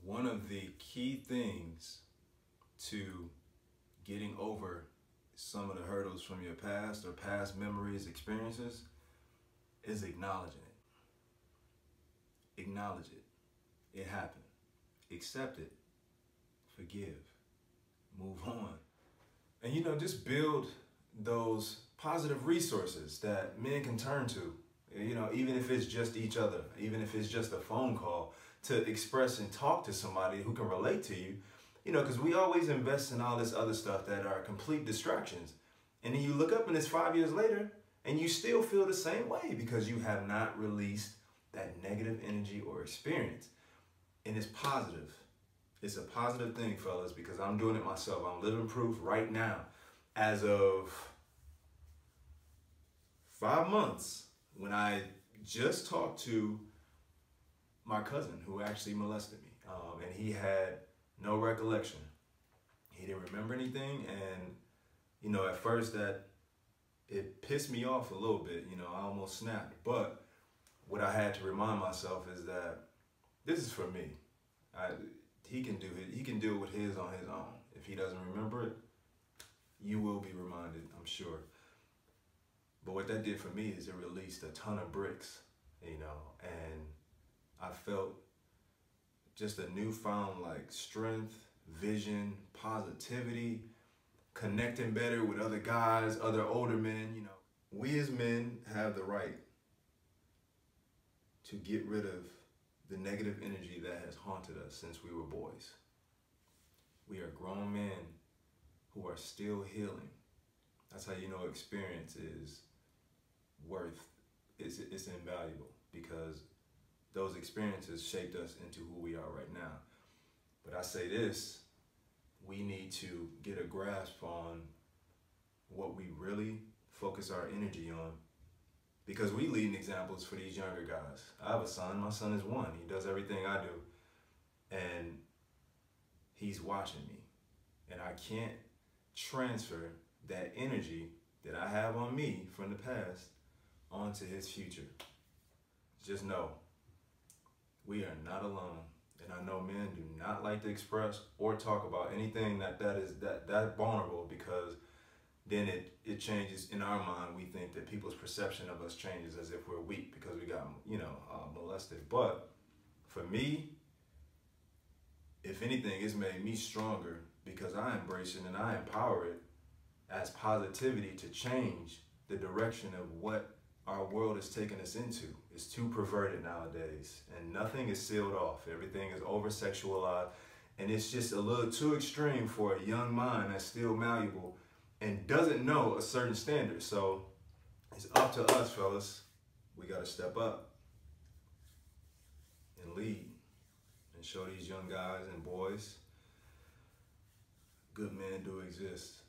One of the key things to getting over some of the hurdles from your past or past memories, experiences, is acknowledging it. Acknowledge it. It happened. Accept it. Forgive. Move on. And just build those positive resources that men can turn to. Even if it's just each other, even if it's just a phone call to express and talk to somebody who can relate to you, because we always invest in all this other stuff that are complete distractions. And then you look up and it's 5 years later and you still feel the same way because you have not released that negative energy or experience. And it's positive. It's a positive thing, fellas, because I'm doing it myself. I'm living proof right now. As of 5 months, when I just talked to my cousin who actually molested me, and he had no recollection. He didn't remember anything, and at first that it pissed me off a little bit. I almost snapped. But what I had to remind myself is that this is for me. He can do it. He can deal with his on his own. If he doesn't remember it, you will be reminded, I'm sure. But what that did for me is it released a ton of bricks, and I felt just a newfound strength, vision, positivity, connecting better with other guys, other older men. We as men have the right to get rid of the negative energy that has haunted us since we were boys. We are grown men who are still healing. That's how you know experience is it's invaluable, because those experiences shaped us into who we are right now. But I say this, we need to get a grasp on what we really focus our energy on, because we leading examples for these younger guys. I have a son, my son is 1, he does everything I do, and he's watching me, and I can't transfer that energy that I have on me from the past onto his future. Just know, we are not alone. And I know men do not like to express or talk about anything that is vulnerable, because then it changes in our mind. We think that people's perception of us changes as if we're weak because we got molested. But for me, if anything, it's made me stronger, because I embrace it and I empower it as positivity to change the direction of what our world is taking us into. It's too perverted nowadays, and nothing is sealed off. Everything is over-sexualized, and it's just a little too extreme for a young mind that's still malleable and doesn't know a certain standard. So it's up to us, fellas. We got to step up and lead and show these young guys and boys good men do exist.